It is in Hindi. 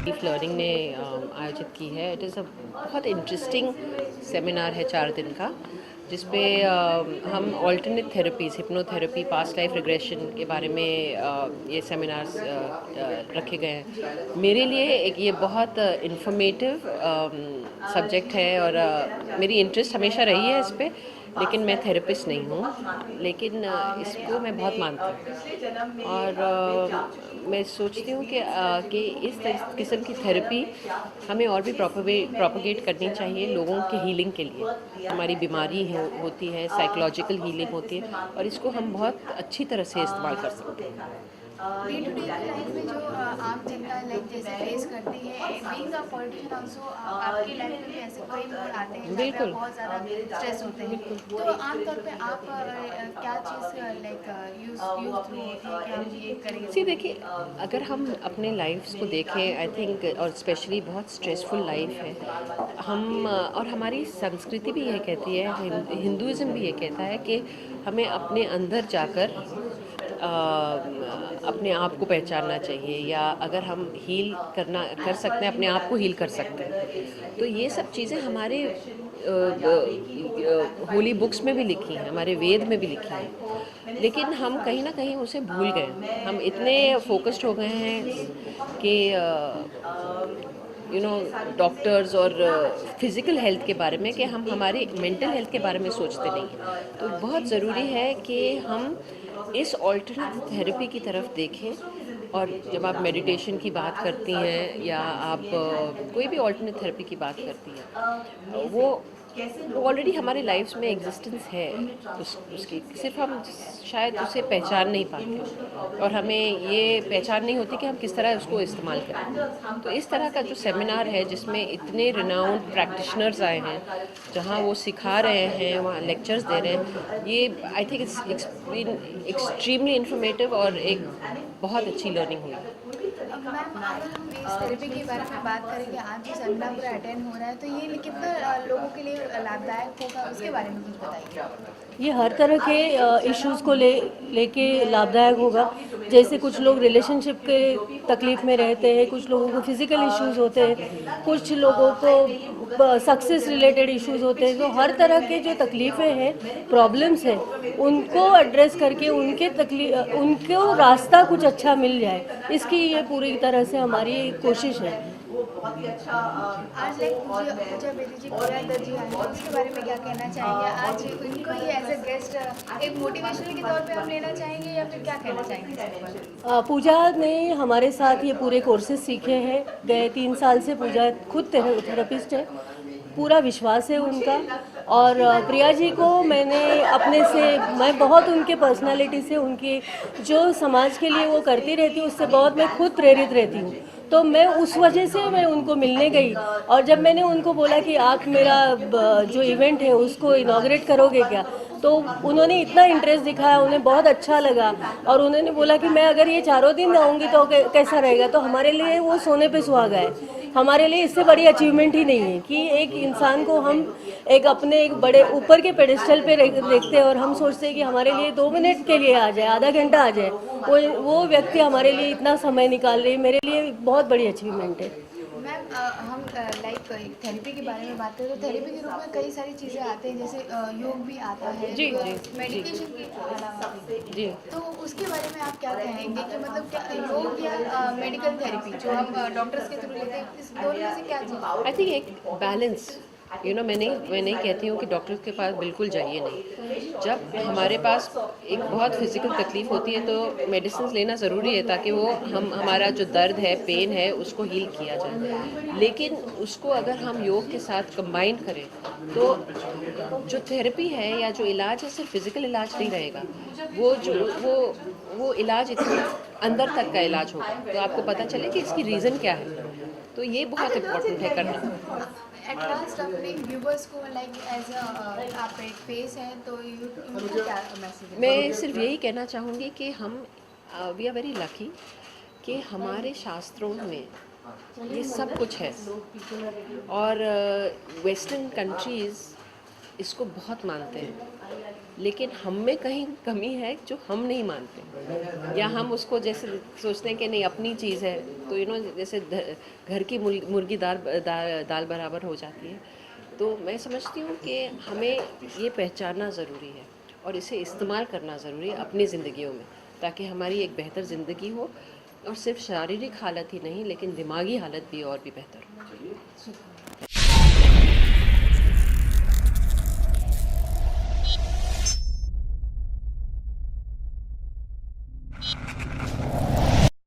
डीप लर्निंग ने आयोजित की है। इट इज़ अ बहुत इंटरेस्टिंग सेमिनार है 4 दिन का, जिस पे हम alternate therapies, hypnotherapy, past life regression के बारे में ये सेमिनार्स रखे गए हैं। मेरे लिए एक ये बहुत इंफॉर्मेटिव सब्जेक्ट है और मेरी इंटरेस्ट हमेशा रही है इस पे, लेकिन मैं थेरेपिस्ट नहीं हूँ, लेकिन इसको मैं बहुत मानती हूँ और मैं सोचती हूँ कि इस किस्म की थेरेपी हमें और भी प्रोपोगेट करनी चाहिए लोगों के हीलिंग के लिए। हमारी बीमारी होती है, साइकोलॉजिकल हीलिंग होती है और इसको हम बहुत अच्छी तरह से इस्तेमाल कर सकते हैं। डे टू डे की लाइफ में जो आम जनता लाइक जैसे फेस करती है, बीइंग अ पॉलिटिशियन आल्सो, आपकी लाइफ में भी ऐसे कई मोड़ आते हैं जहाँ पे आप बिल्कुल। बहुत ज़्यादा स्ट्रेस होते हैं। तो आमतौर पे आप क्या चीज़ लाइक यूज़ यूज़ थ्रू होती है कि हम ये करेंगे सी तो देखिए, अगर हम अपने लाइफ्स को देखें, आई थिंक, और स्पेशली बहुत स्ट्रेसफुल लाइफ है, हम और हमारी संस्कृति भी ये कहती है, हिंदुइज्म भी ये कहता है कि हमें अपने अंदर जाकर अपने आप को पहचानना चाहिए, या अगर हम हील कर सकते हैं, अपने आप को हील कर सकते हैं। तो ये सब चीज़ें हमारे होली बुक्स में भी लिखी हैं, हमारे वेद में भी लिखी हैं, लेकिन हम कहीं ना कहीं उसे भूल गए। हम इतने फोकस्ड हो गए हैं कि डॉक्टर्स और फिज़िकल हेल्थ के बारे में, कि हम हमारी मेंटल हेल्थ के बारे में सोचते नहीं हैं। तो बहुत ज़रूरी है कि हम इस ऑल्टरनेट थेरेपी की तरफ देखें। और जब आप मेडिटेशन की बात करती हैं या आप कोई भी ऑल्टरनेट थेरेपी की बात करती हैं, वो ऑलरेडी हमारे लाइफ्स में एग्जिस्टेंस है। उसकी सिर्फ हम शायद उसे पहचान नहीं पाते और हमें ये पहचान नहीं होती कि हम किस तरह उसको इस्तेमाल करें। तो इस तरह का जो सेमिनार है, जिसमें इतने रिनाउंड प्रैक्टिशनर्स आए हैं, जहाँ वो सिखा रहे हैं, वहाँ लेक्चर्स दे रहे हैं, ये I think it's extremely informative और एक बहुत अच्छी लर्निंग हुई। मैम, अगर हम इस थेरेपी के बारे में बात करें कि आज जो सेमिनार पूरा अटेंड हो रहा है, तो ये कितना लोगों के लिए लाभदायक होगा, उसके बारे में कुछ बताइए। ये हर तरह के इश्यूज़ को लेके लाभदायक होगा। जैसे कुछ लोग रिलेशनशिप के तकलीफ़ में रहते हैं, कुछ लोगों को फिज़िकल इश्यूज़ होते हैं, कुछ लोगों को सक्सेस रिलेटेड इश्यूज़ होते हैं। तो हर तरह के जो तकलीफ़ें हैं, प्रॉब्लम्स हैं, उनको एड्रेस करके उनको रास्ता कुछ अच्छा मिल जाए, इसकी ये पूरी तरह से हमारी कोशिश है। आज लाइक पूजा बेदी जी, पूजा दत्त जी आए हैं, उसके बारे में क्या कहना चाहेंगे? आज उनको ये एज अ गेस्ट एक मोटिवेशनल के तौर पे हम लेना चाहेंगे या फिर क्या कहना चाहेंगे इसके बारे में? पूजा ने हमारे साथ ये पूरे कोर्सेज सीखे हैं। गए 3 साल से पूजा खुद थेरेपिस्ट है, पूरा विश्वास है उनका। और प्रिया जी को मैं बहुत उनके पर्सनालिटी से, उनकी जो समाज के लिए वो करती रहती हूँ, उससे बहुत मैं खुद प्रेरित रहती हूँ। तो मैं उस वजह से मैं उनको मिलने गई। और जब मैंने उनको बोला कि आप मेरा जो इवेंट है उसको इनॉग्रेट करोगे क्या, तो उन्होंने इतना इंटरेस्ट दिखाया, उन्हें बहुत अच्छा लगा। और उन्होंने बोला कि मैं अगर ये 4 दिन आऊँगी तो कैसा रहेगा। तो हमारे लिए वो सोने पे सुहागा है। हमारे लिए इससे बड़ी अचीवमेंट ही नहीं है कि एक इंसान को हम एक बड़े ऊपर के पेडेस्टल पे देखते हैं और हम सोचते हैं कि हमारे लिए 2 मिनट के लिए आ जाए, आधा घंटा आ जाए, वो व्यक्ति हमारे लिए इतना समय निकाल रही है, मेरे लिए बहुत बड़ी अचीवमेंट है। मैम, हम लाइक थेरेपी के बारे में बात करें तो थेरेपी के रूप में कई सारी चीज़ें आते हैं, जैसे योग भी आता है, जी जी जी मेडिकेशन के अलावा। जी। तो उसके बारे में आप क्या कहेंगे कि मतलब क्या योग या मेडिकल थेरेपी जो हम डॉक्टर्स के थ्रू लेते हैं, इस दोनों में से क्या चीज़? आई थिंक एक बैलेंस, मैं नहीं कहती हूँ कि डॉक्टर के पास बिल्कुल जाइए नहीं। जब हमारे पास एक बहुत फिजिकल तकलीफ होती है तो मेडिसिन लेना ज़रूरी है, ताकि वो हमारा जो दर्द है, पेन है, उसको हील किया जाए। लेकिन उसको अगर हम योग के साथ कंबाइन करें तो जो थेरेपी है या जो इलाज है, सिर्फ फिजिकल इलाज नहीं रहेगा। वो जो वो इलाज इतना अंदर तक का इलाज होगा, तो आपको पता चले कि इसकी रीज़न क्या है। तो ये बहुत इम्पोर्टेंट है करना। एट लास्ट अपने व्यूवर्स को लाइक एज अ आप एक फेस हैं तो उनको क्या मैसेज मैं सिर्फ यही कहना चाहूँगी कि हम वी आर वेरी लकी कि हमारे शास्त्रों में ये सब कुछ है। और वेस्टर्न कंट्रीज़ इसको बहुत मानते हैं, लेकिन हम में कहीं कमी है जो हम नहीं मानते, या हम उसको जैसे सोचते हैं कि नहीं अपनी चीज़ है, तो जैसे घर की मुर्गी दाल बराबर हो जाती है। तो मैं समझती हूँ कि हमें ये पहचानना ज़रूरी है और इसे इस्तेमाल करना ज़रूरी है अपनी ज़िंदगियों में, ताकि हमारी एक बेहतर ज़िंदगी हो, और सिर्फ शारीरिक हालत ही नहीं लेकिन दिमागी हालत भी और भी बेहतर हो।